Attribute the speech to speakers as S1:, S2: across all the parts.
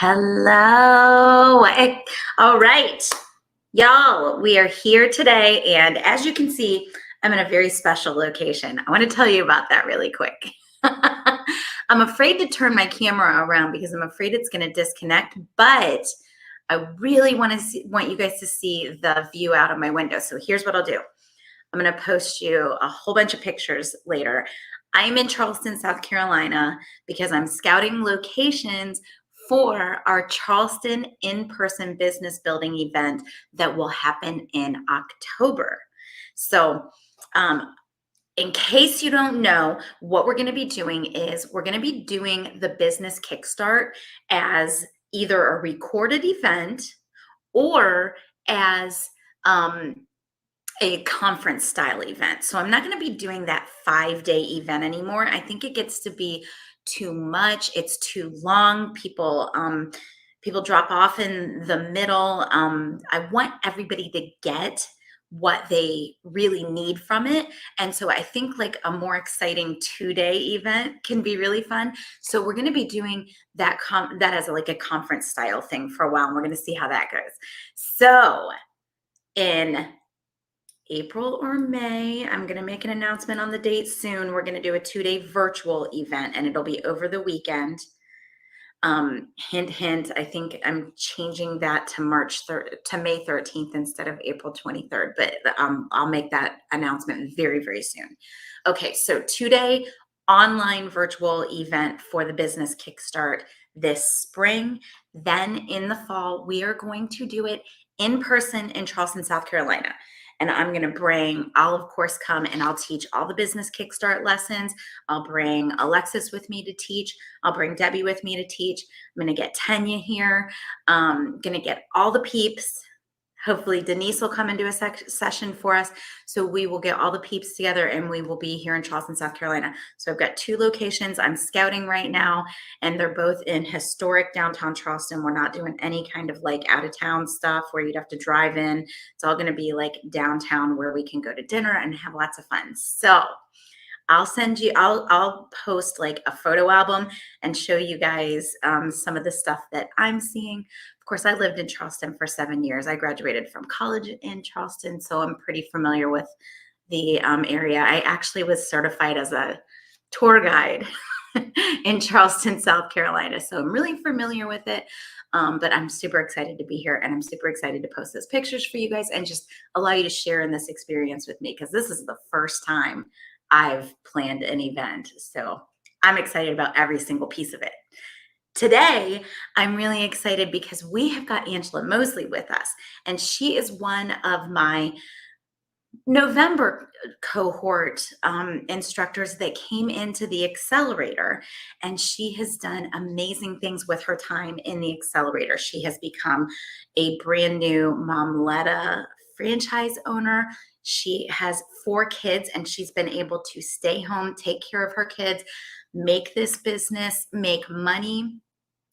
S1: Hello. All right, y'all, we are here today. And as you can see, I'm in a very special location. I want to tell you about that really quick. I'm afraid to turn my camera around because I'm afraid it's going to disconnect, but I really want you guys to see the view out of my window. So here's what I'll do. I'm going to post you a whole bunch of pictures later. I'm in Charleston, South Carolina, because I'm scouting locations for our Charleston in-person business building event that will happen in October. So, in case you don't know, what we're going to be doing is we're going to be doing the business kickstart as either a recorded event or as a conference style event. So I'm not going to be doing that 5-day event anymore. I think it gets to be too much. It's too long. People drop off in the middle. I want everybody to get what they really need from it. And so I think like a more exciting 2-day event can be really fun. So we're going to be doing that as like a conference style thing for a while. And we're going to see how that goes. So in April or May, I'm going to make an announcement on the date soon. We're going to do a 2-day virtual event and it'll be over the weekend. Hint, hint, I think I'm changing that to May 13th instead of April 23rd, but I'll make that announcement very, very soon. Okay, so 2-day online virtual event for the business kickstart this spring. Then in the fall, we are going to do it in person in Charleston, South Carolina. And I'll of course come and I'll teach all the business kickstart lessons. I'll bring Alexis with me to teach. I'll bring Debbie with me to teach. I'm going to get Tanya here. Going to get all the peeps. Hopefully Denise will come and do a session for us. So we will get all the peeps together and we will be here in Charleston, South Carolina. So I've got 2 locations I'm scouting right now, and they're both in historic downtown Charleston. We're not doing any kind of like out of town stuff where you'd have to drive in. It's all going to be like downtown where we can go to dinner and have lots of fun. So I'll post like a photo album and show you guys some of the stuff that I'm seeing. Of course, I lived in Charleston for 7 years. I graduated from college in Charleston, so I'm pretty familiar with the area. I actually was certified as a tour guide in Charleston, South Carolina, so I'm really familiar with it. But I'm super excited to be here, and I'm super excited to post those pictures for you guys and just allow you to share in this experience with me, because this is the first time I've planned an event. So I'm excited about every single piece of it. Today, I'm really excited because we have got Angela Mosley with us, and she is one of my November cohort instructors that came into the Accelerator, and she has done amazing things with her time in the Accelerator. She has become a brand new Momletta franchise owner. She has 4 kids, and she's been able to stay home, take care of her kids, make this business, make money.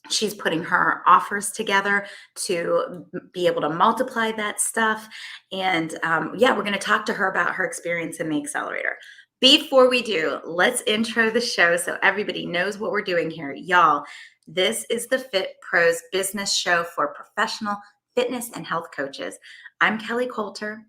S1: She's putting her offers together to be able to multiply that stuff. And yeah, we're going to talk to her about her experience in the Accelerator. Before we do, let's intro the show so everybody knows what we're doing here. Y'all, this is the Fit Pros business show for professional fitness and health coaches. I'm Kelly Coulter.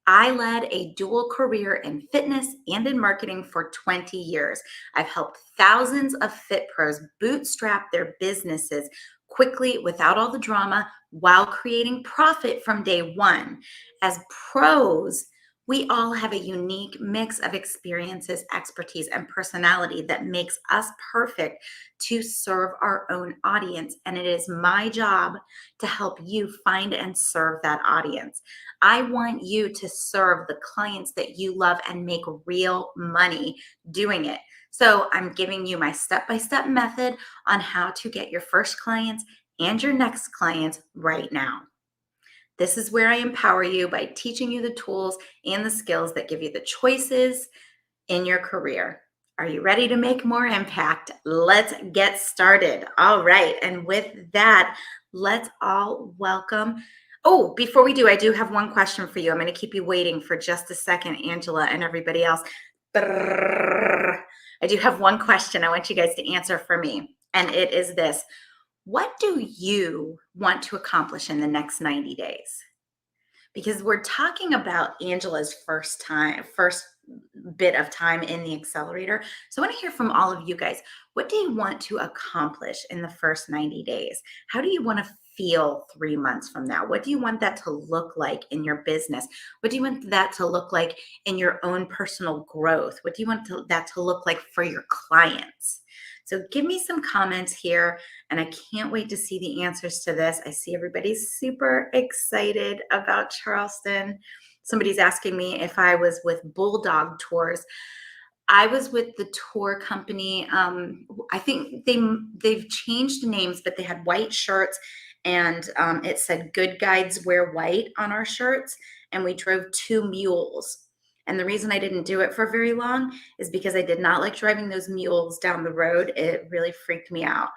S1: I led a dual career in fitness and in marketing for 20 years. I've helped thousands of fit pros bootstrap their businesses quickly without all the drama while creating profit from day one. As pros, we all have a unique mix of experiences, expertise, and personality that makes us perfect to serve our own audience. And it is my job to help you find and serve that audience. I want you to serve the clients that you love and make real money doing it. So I'm giving you my step-by-step method on how to get your first clients and your next clients right now. This is where I empower you by teaching you the tools and the skills that give you the choices in your career. Are you ready to make more impact? Let's get started. All right. And with that, let's all welcome. Oh, before we do, I do have one question for you. I'm going to keep you waiting for just a second, Angela and everybody else. I do have one question I want you guys to answer for me. And it is this: What do you want to accomplish in the next 90 days? Because we're talking about Angela's first bit of time in the accelerator. So I want to hear from all of you guys. What do you want to accomplish in the first 90 days? How do you want to feel 3 months from now? What do you want that to look like in your business? What do you want that to look like in your own personal growth? What do you want that to look like for your clients? So give me some comments here, and I can't wait to see the answers to this. I see everybody's super excited about Charleston. Somebody's asking me if I was with Bulldog Tours. I was with the tour company. I think they've changed names, but they had white shirts, and it said "Good Guides Wear White" on our shirts, and we drove 2 mules. And the reason I didn't do it for very long is because I did not like driving those mules down the road. It really freaked me out.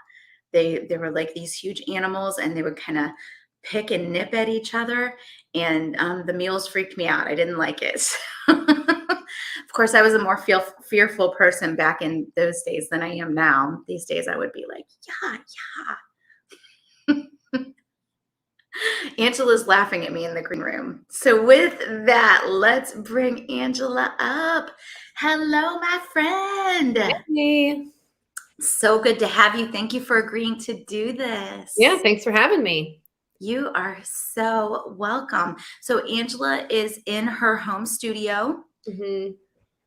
S1: They were like these huge animals, and they would kind of pick and nip at each other, and the mules freaked me out. I didn't like it. Of course, I was a more fearful person back in those days than I am now. These days, I would be like, yeah. Angela's laughing at me in the green room. So with that, let's bring Angela up. Hello, my friend.
S2: Hey.
S1: So good to have you. Thank you for agreeing to do this.
S2: Yeah, thanks for having me.
S1: You are so welcome. So Angela is in her home studio,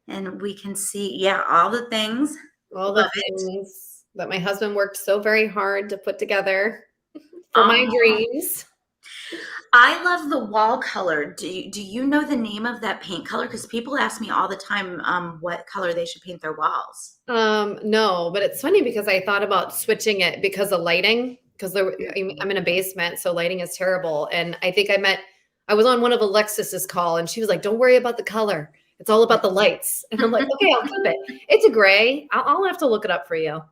S1: and we can see, yeah, all the things.
S2: All
S1: Love
S2: the
S1: it.
S2: things that my husband worked so very hard to put together for my
S1: Aw.
S2: dreams.
S1: I love the wall color. Do you know the name of that paint color? Because people ask me all the time what color they should paint their walls.
S2: No, but it's funny because I thought about switching it because of lighting, because I'm in a basement, so lighting is terrible. And I think I was on one of Alexis's call, and she was like, "Don't worry about the color. It's all about the lights." And I'm like, "Okay, I'll keep it. It's a gray. I'll have to look it up for you."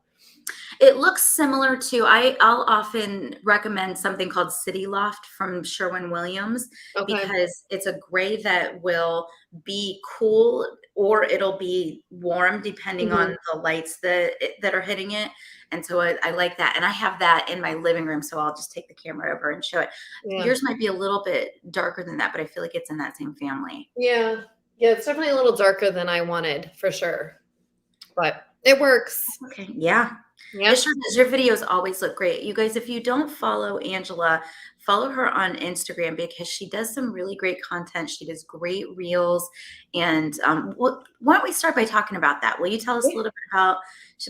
S1: It looks similar to, I'll often recommend something called City Loft from Sherwin-Williams,
S2: Okay.
S1: because it's a gray that will be cool or it'll be warm depending on the lights that are hitting it. And so I like that. And I have that in my living room, so I'll just take the camera over and show it.
S2: Yeah.
S1: Yours might be a little bit darker than that, but I feel like it's in that same family.
S2: Yeah. Yeah, it's definitely a little darker than I wanted for sure, but it works.
S1: Okay. Yeah.
S2: Yeah.
S1: It sure does. Your videos always look great. You guys, if you don't follow Angela, follow her on Instagram, because she does some really great content. She does great reels. And why don't we start by talking about that? Will you tell us a little bit about,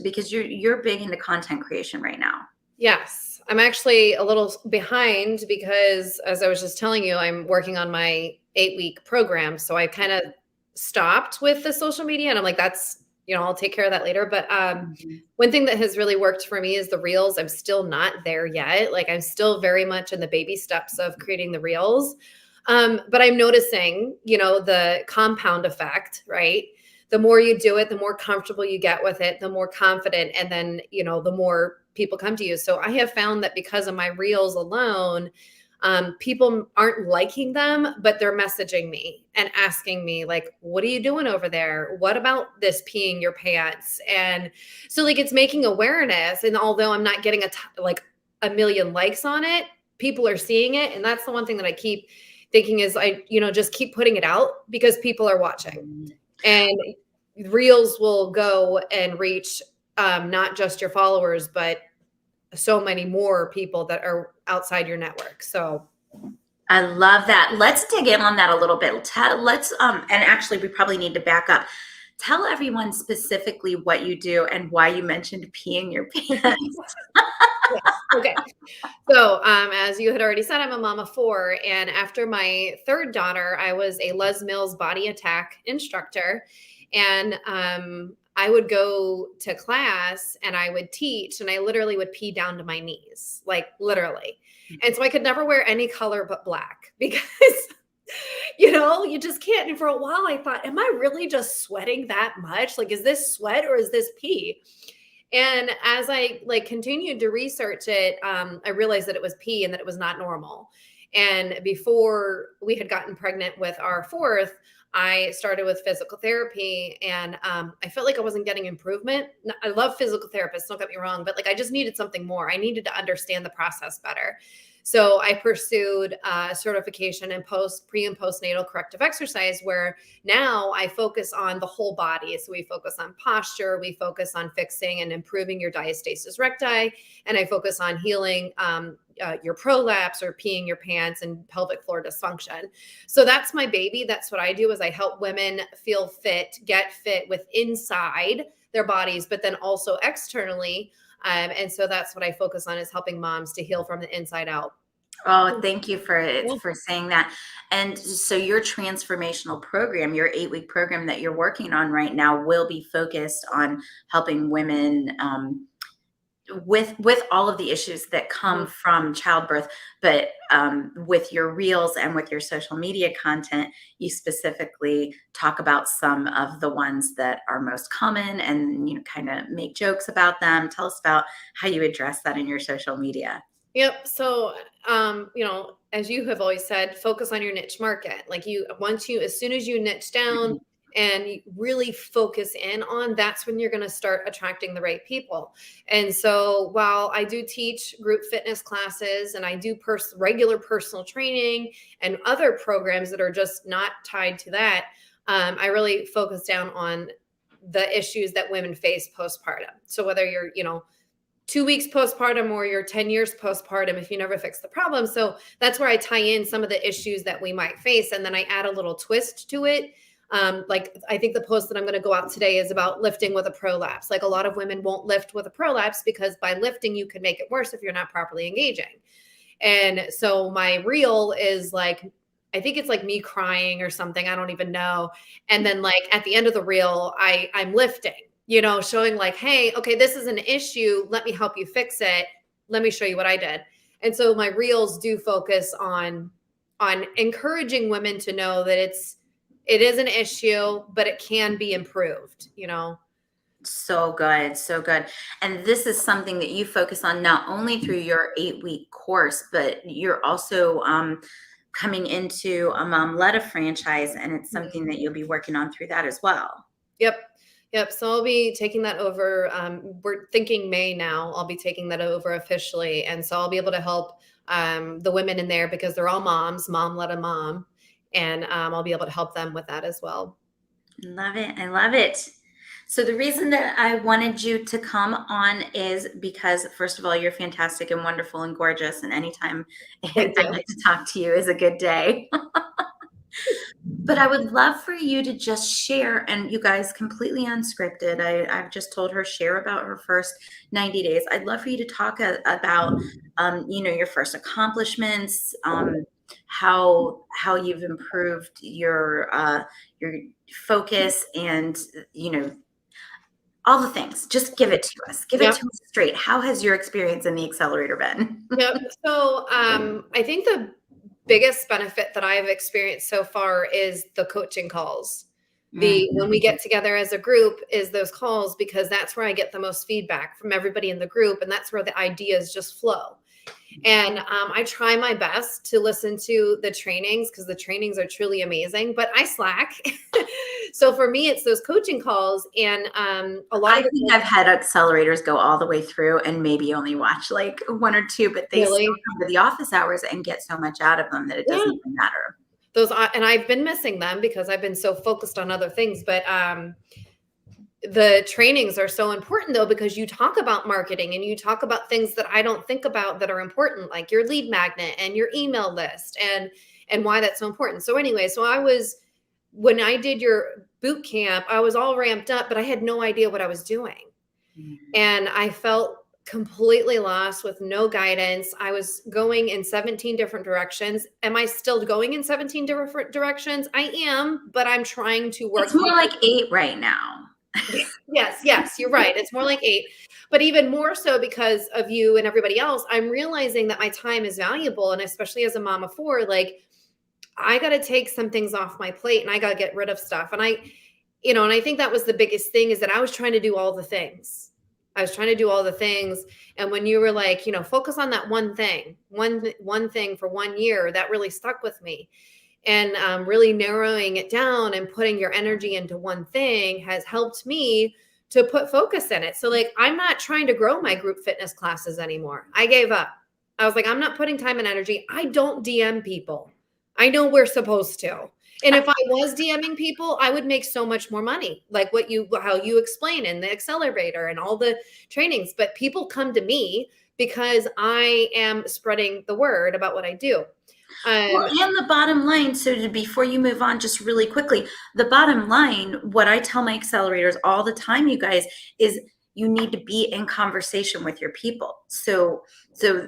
S1: because you're big into content creation right now?
S2: Yes. I'm actually a little behind because, as I was just telling you, I'm working on my 8-week program. So I kind of stopped with the social media, and I'm like, I'll take care of that later. But one thing that has really worked for me is the reels. I'm still not there yet. Like, I'm still very much in the baby steps of creating the reels. But I'm noticing, the compound effect, right? The more you do it, the more comfortable you get with it, the more confident, and then, the more people come to you. So I have found that because of my reels alone, people aren't liking them, but they're messaging me and asking me, like, "What are you doing over there? What about this peeing your pants?" And so, like, it's making awareness. And although I'm not getting a million likes on it, people are seeing it. And that's the one thing that I keep thinking is just keep putting it out because people are watching. And reels will go and reach not just your followers, but so many more people that are outside your network. So
S1: I love that. Let's dig in on that a little bit. And actually we probably need to back up. Tell everyone specifically what you do and why you mentioned peeing your pants.
S2: yes. Okay. So, as you had already said, I'm a mom of 4. And after my 3rd daughter, I was a Les Mills body attack instructor. And I would go to class and I would teach, and I literally would pee down to my knees, like literally. And so I could never wear any color but black because, you just can't. And for a while I thought, am I really just sweating that much? Like, is this sweat or is this pee? And as I continued to research it, I realized that it was pee and that it was not normal. And before we had gotten pregnant with our 4th, I started with physical therapy, and I felt like I wasn't getting improvement. I love physical therapists, don't get me wrong, but like I just needed something more. I needed to understand the process better. So I pursued certification in pre and postnatal corrective exercise, where now I focus on the whole body. So we focus on posture, we focus on fixing and improving your diastasis recti, and I focus on healing your prolapse or peeing your pants and pelvic floor dysfunction. So that's my baby. That's what I do, is I help women feel fit, get fit with inside their bodies, but then also externally. And so that's what I focus on, is helping moms to heal from the inside out.
S1: Oh, thank you for
S2: Yeah.
S1: saying that. And so your transformational program, your 8-week program that you're working on right now, will be focused on helping women with all of the issues that come from childbirth. But with your reels and with your social media content, you specifically talk about some of the ones that are most common, and kind of make jokes about them. Tell us about how you address that in your social media.
S2: Yep. So, as you have always said, focus on your niche market. Like as soon as you niche down and you really focus in on, that's when you're going to start attracting the right people. And so while I do teach group fitness classes, and I do regular personal training and other programs that are just not tied to that, I really focus down on the issues that women face postpartum. So whether you're, 2 weeks postpartum or you're 10 years postpartum, if you never fix the problem. So that's where I tie in some of the issues that we might face. And then I add a little twist to it. Like I think the post that I'm going to go out today is about lifting with a prolapse. Like a lot of women won't lift with a prolapse, because by lifting, you can make it worse if you're not properly engaging. And so my reel is like, I think it's like me crying or something. I don't even know. And then like at the end of the reel, I'm lifting, showing like, hey, okay, this is an issue. Let me help you fix it. Let me show you what I did. And so my reels do focus on encouraging women to know that it is an issue, but it can be improved,
S1: So good. So good. And this is something that you focus on not only through your 8-week course, but you're also coming into a Momletta franchise, and it's something that you'll be working on through that as well.
S2: Yep. Yep. So I'll be taking that over. We're thinking May now. I'll be taking that over officially. And so I'll be able to help the women in there, because they're all moms, Momletta mom. And I'll be able to help them with that as well.
S1: Love it. I love it. So the reason that I wanted you to come on is because, first of all, you're fantastic and wonderful and gorgeous. And anytime I get to talk to you is a good day. But I would love for you to just share, and you guys, completely unscripted. I've just told her, share about her first 90 days. I'd love for you to talk about, your first accomplishments, how you've improved your focus, and, all the things. Just give it to us. Give it to us straight. How has your experience in the Accelerator been?
S2: Yep. So I think the biggest benefit that I've experienced so far is the coaching calls. When we get together as a group is those calls, because that's where I get the most feedback from everybody in the group. And that's where the ideas just flow. And I try my best to listen to the trainings, because the trainings are truly amazing, but I slack. So for me, it's those coaching calls. And
S1: I think I've had accelerators go all the way through and maybe only watch like 1 or 2, but they still come to the office hours and get so much out of them that it doesn't even matter.
S2: And I've been missing them because I've been so focused on other things. But the trainings are so important, though, because you talk about marketing and you talk about things that I don't think about that are important, like your lead magnet and your email list, and why that's so important. So anyway, when I did your boot camp, I was all ramped up, but I had no idea what I was doing. And I felt completely lost with no guidance. I was going in 17 different directions. Am I still going in 17 different directions? I am, but I'm trying to work.
S1: It's more like 8 right now.
S2: Yes, you're right. It's more like 8, but even more so because of you and everybody else, I'm realizing that my time is valuable. And especially as a mom of 4, like I got to take some things off my plate and I got to get rid of stuff. And and I think that was the biggest thing, is that I was trying to do all the things. And when you were like, focus on that one thing for 1 year, that really stuck with me. and really narrowing it down and putting your energy into one thing has helped me to put focus in it. So like, I'm not trying to grow my group fitness classes anymore. I gave up. I was like, I'm not putting time and energy. I don't DM people. I know we're supposed to. And if I was DMing people, I would make so much more money, like how you explain in the accelerator and all the trainings. But people come to me because I am spreading the word about what I do.
S1: Well, and the bottom line, before you move on, just really quickly, the bottom line, what I tell my accelerators all the time, you guys, is you need to be in conversation with your people. So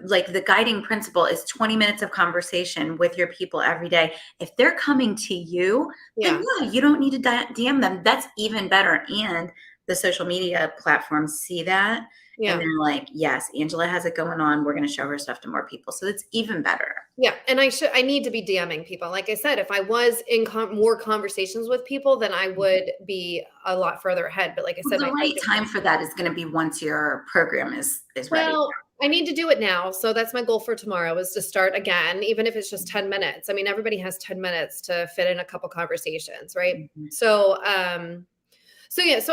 S1: like the guiding principle is 20 minutes of conversation with your people every day. If they're coming to you, then yeah, you don't need to DM them. That's even better. And the social media platforms see that.
S2: Yeah.
S1: And they're like, yes, Angela has it going on. We're going to show her stuff to more people. So it's even better.
S2: Yeah. And I need to be DMing people. Like I said, if I was in more conversations with people, then I would be a lot further ahead. But like I said,
S1: the right time for that is going to be once your program is ready.
S2: Well, I need to do it now. So that's my goal for tomorrow, is to start again, even if it's just 10 minutes. I mean, everybody has 10 minutes to fit in a couple conversations, right? Mm-hmm. So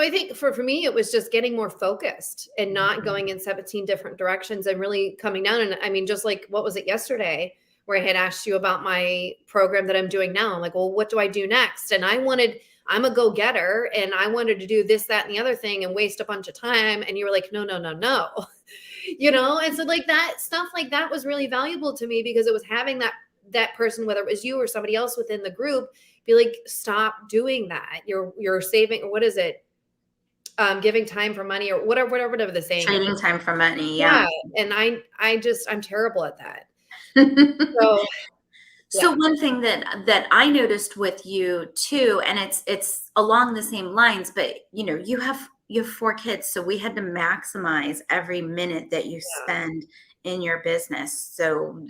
S2: I think for me, it was just getting more focused and not going in 17 different directions and really coming down. And I mean, just like, what was it yesterday where I had asked you about my program that I'm doing now? I'm like, well, what do I do next? And I'm a go-getter and I wanted to do this, that, and the other thing and waste a bunch of time. And you were like, no. And so like that stuff like that was really valuable to me, because it was having that person, whether it was you or somebody else within the group, be like, stop doing that. You're saving, or what is it? Giving time for money, or whatever the saying.
S1: Trading time for money. Yeah.
S2: And I'm terrible at that.
S1: So one thing that I noticed with you too, and it's along the same lines, but you have 4 kids, so we had to maximize every minute that you spend in your business. So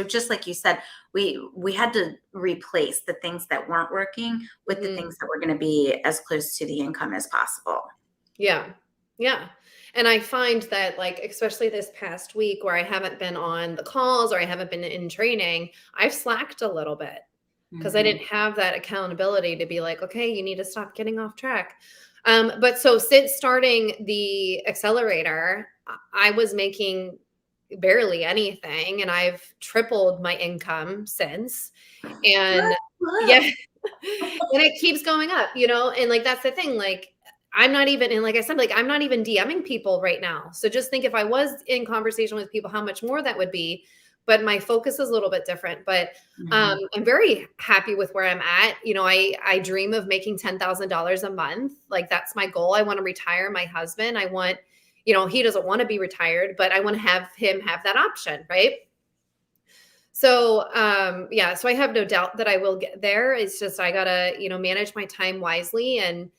S1: just like you said, we had to replace the things that weren't working with the things that were going to be as close to the income as possible.
S2: Yeah. Yeah. And I find that, like, especially this past week where I haven't been on the calls or I haven't been in training, I've slacked a little bit because I didn't have that accountability to be like, okay, you need to stop getting off track. But so since starting the accelerator, I was making barely anything, and I've tripled my income since. And yeah, and it keeps going up, and like, that's the thing. Like, I'm not even, and like I said, like, I'm not even DMing people right now. So just think, if I was in conversation with people, how much more that would be. But my focus is a little bit different. But I'm very happy with where I'm at. I dream of making $10,000 a month. Like, that's my goal. I want to retire my husband. I want, he doesn't want to be retired, but I want to have him have that option. Right. So, so I have no doubt that I will get there. It's just, I gotta, manage my time wisely. And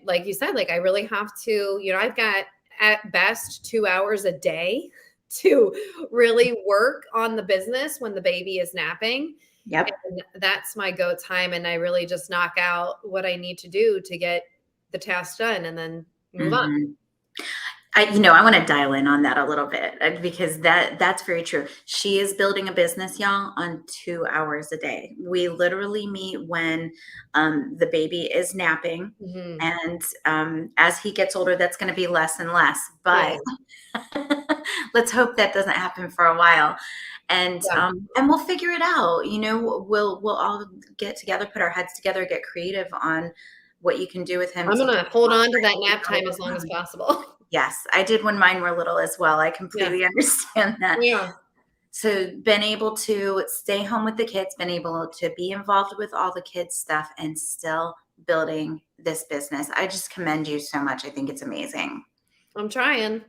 S2: like you said, like, I really have to, I've got at best 2 hours a day to really work on the business when the baby is napping.
S1: Yep.
S2: And that's my go time. And I really just knock out what I need to do to get the task done and then move on.
S1: I want to dial in on that a little bit, because that's very true. She is building a business, y'all, on 2 hours a day. We literally meet when the baby is napping, and as he gets older, that's going to be less and less. But let's hope that doesn't happen for a while. And we'll figure it out. We'll all get together, put our heads together, get creative on what you can do with him.
S2: I'm going to hold on to that nap time as long as possible.
S1: Yes, I did when mine were little as well. I completely understand that.
S2: Yeah.
S1: So been able to stay home with the kids, been able to be involved with all the kids' stuff, and still building this business. I just commend you so much. I think it's amazing.
S2: I'm trying.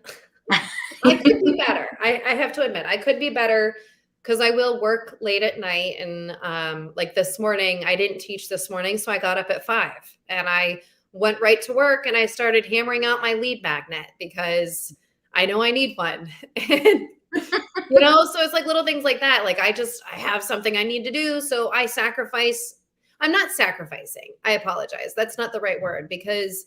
S2: I could be better. I have to admit, I could be better, because I will work late at night. And like this morning, I didn't teach this morning, so I got up at 5 and I went right to work and I started hammering out my lead magnet, because I know I need one. And, so it's like little things like that. Like, I have something I need to do. So I sacrifice. I'm not sacrificing. I apologize. That's not the right word, because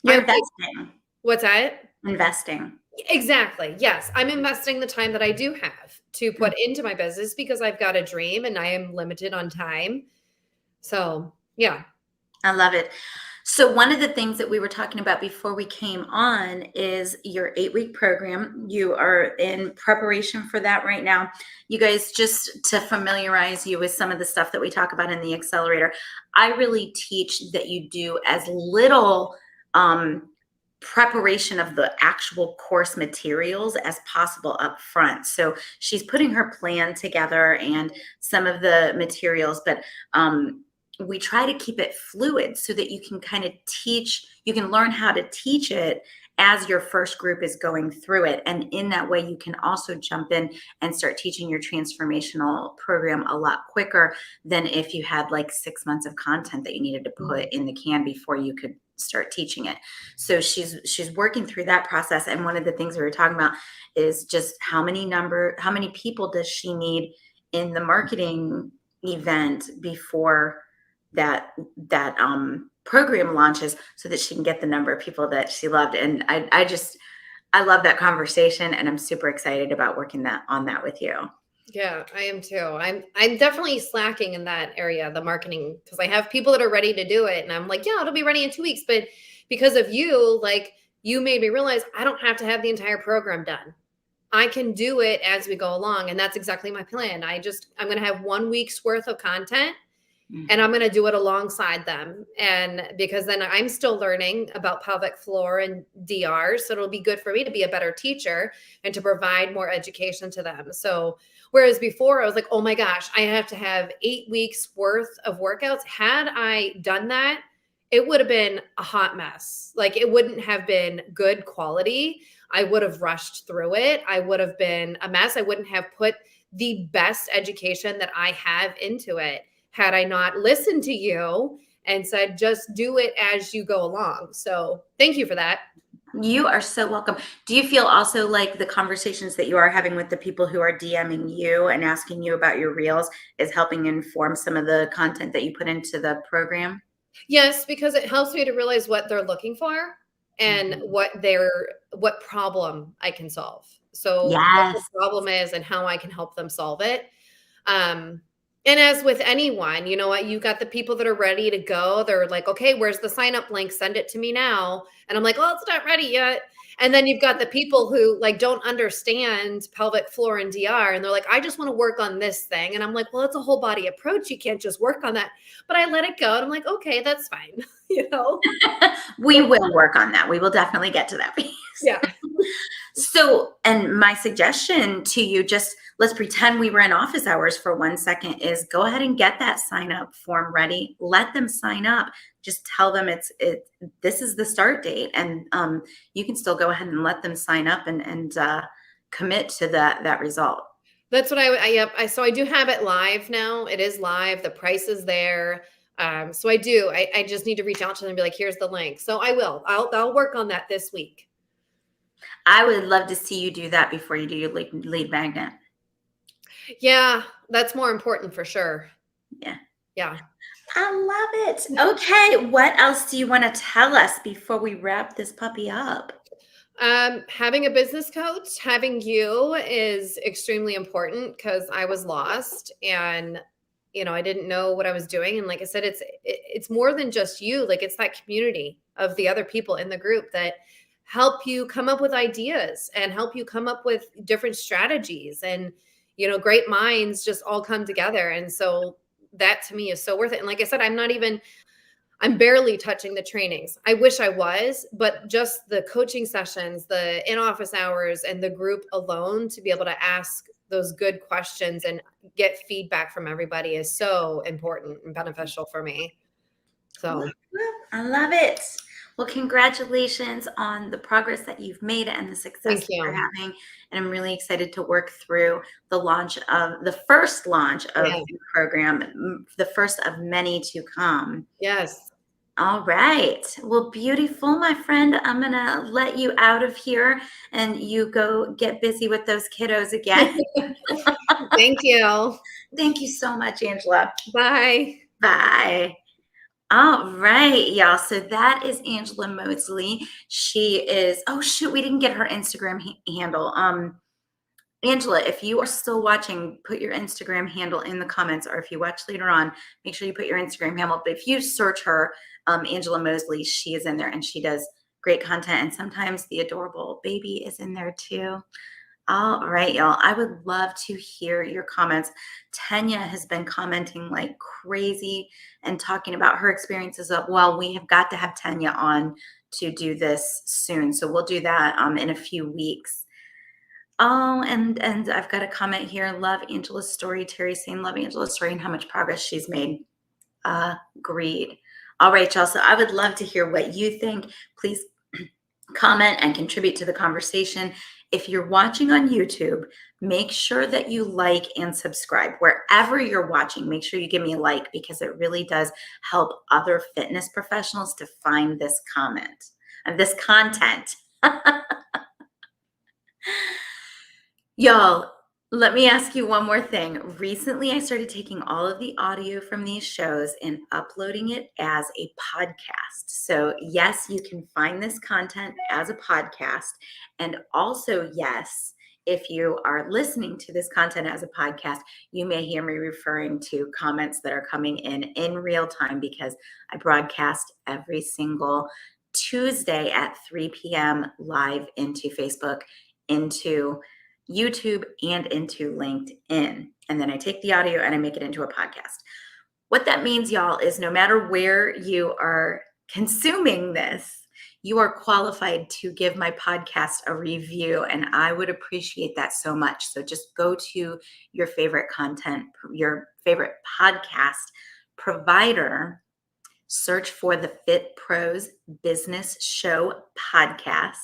S1: you're investing.
S2: What's that?
S1: Investing.
S2: Exactly. Yes. I'm investing the time that I do have to put into my business because I've got a dream and I am limited on time. So, yeah.
S1: I love it. So one of the things that we were talking about before we came on is your 8-week program. You are in preparation for that right now. You guys, just to familiarize you with some of the stuff that we talk about in the accelerator, I really teach that you do as little preparation of the actual course materials as possible up front. So she's putting her plan together and some of the materials, but we try to keep it fluid so that you can kind of teach, you can learn how to teach it as your first group is going through it. And in that way, you can also jump in and start teaching your transformational program a lot quicker than if you had like 6 months of content that you needed to put in the can before you could start teaching it. So she's working through that process. And one of the things we were talking about is just how many people does she need in the marketing event before that program launches, so that she can get the number of people that she loved. And I love that conversation, and I'm super excited about working on that with you.
S2: Yeah, I am too. I'm definitely slacking in that area, the marketing, because I have people that are ready to do it. And I'm like, yeah, it'll be ready in 2 weeks. But because of you, like you made me realize I don't have to have the entire program done. I can do it as we go along. And that's exactly my plan. I'm going to have 1 week's worth of content and I'm going to do it alongside them. And because then I'm still learning about pelvic floor and DR. So it'll be good for me to be a better teacher and to provide more education to them. So whereas before I was like, oh my gosh, I have to have 8 weeks worth of workouts. Had I done that, it would have been a hot mess. Like it wouldn't have been good quality. I would have rushed through it. I would have been a mess. I wouldn't have put the best education that I have into it had I not listened to you and said, just do it as you go along. So thank you for that.
S1: You are so welcome. Do you feel also like the conversations that you are having with the people who are DMing you and asking you about your reels is helping inform some of the content that you put into the program?
S2: Yes, because it helps me to realize what they're looking for and what problem I can solve. So what the
S1: Yes.
S2: problem is and how I can help them solve it. Um, and as with anyone, you know what, you got the people that are ready to go. They're like, okay, where's the sign up link? Send it to me now. And I'm like, oh, it's not ready yet. And then you've got the people who like don't understand pelvic floor and DR. And they're like, I just want to work on this thing. And I'm like, well, it's a whole body approach. You can't just work on that. But I let it go. And I'm like, okay, that's fine. You know?
S1: We will work on that. We will definitely get to that piece.
S2: Yeah.
S1: So, and my suggestion to you, just let's pretend we were in office hours for 1 second, is go ahead and get that sign up form ready. Let them sign up. Just tell them this is the start date, and you can still go ahead and let them sign up and commit to that result.
S2: That's what so I do have it live now. It is live. The price is there. So I just need to reach out to them and be like, here's the link. So I'll work on that this week.
S1: I would love to see you do that before you do your lead magnet.
S2: Yeah, that's more important for sure.
S1: Yeah.
S2: Yeah.
S1: I love it. Okay. What else do you want to tell us before we wrap this puppy up?
S2: Having a business coach, having you is extremely important because I was lost and I didn't know what I was doing. And like I said, it's more than just you. Like it's that community of the other people in the group that help you come up with ideas and help you come up with different strategies, and great minds just all come together. And so that to me is so worth it. And like I said, I'm barely touching the trainings. I wish I was, but just the coaching sessions, the in-office hours, and the group alone to be able to ask those good questions and get feedback from everybody is so important and beneficial for me. So
S1: I love it. Well, congratulations on the progress that you've made and the success that you're having. And I'm really excited to work through the first launch of the program, the first of many to come.
S2: Yes.
S1: All right. Well, beautiful, my friend. I'm going to let you out of here and you go get busy with those kiddos again.
S2: Thank you.
S1: Thank you so much, Angela.
S2: Bye.
S1: Bye. All right, y'all. So that is Angela Mosley. She is, oh shoot, we didn't get her Instagram handle. Angela, if you are still watching, put your Instagram handle in the comments, or if you watch later on, make sure you put your Instagram handle. But if you search her, Angela Mosley, she is in there and she does great content. And sometimes the adorable baby is in there too. All right, y'all. I would love to hear your comments. Tanya has been commenting like crazy and talking about her experiences of, well, we have got to have Tanya on to do this soon. So we'll do that in a few weeks. Oh, and I've got a comment here. Love Angela's story. Terry saying, love Angela's story and how much progress she's made. Agreed. All right, y'all. So I would love to hear what you think. Please comment and contribute to the conversation. If you're watching on YouTube, make sure that you like and subscribe. Wherever you're watching, make sure you give me a like because it really does help other fitness professionals to find this comment and this content. Y'all, let me ask you one more thing. Recently, I started taking all of the audio from these shows and uploading it as a podcast. So, yes, you can find this content as a podcast. And also, yes, if you are listening to this content as a podcast, you may hear me referring to comments that are coming in real time because I broadcast every single Tuesday at 3 p.m. live into Facebook, into YouTube, and into LinkedIn. And then I take the audio and I make it into a podcast. What that means, y'all, is no matter where you are consuming this, you are qualified to give my podcast a review. And I would appreciate that so much. So just go to your favorite content, your favorite podcast provider, search for the Fit Pros Business Show podcast,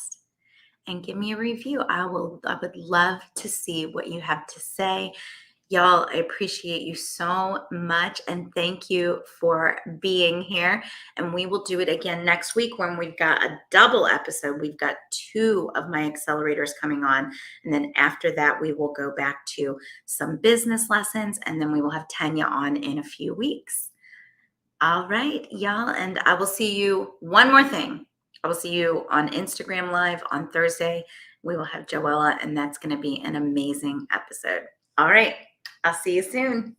S1: and give me a review. I would love to see what you have to say. Y'all, I appreciate you so much and thank you for being here. And we will do it again next week when we've got a double episode. We've got 2 of my accelerators coming on. And then after that, we will go back to some business lessons and then we will have Tanya on in a few weeks. All right, y'all. And I will see you. One more thing. I will see you on Instagram Live on Thursday. We will have Joella, and that's going to be an amazing episode. All right. I'll see you soon.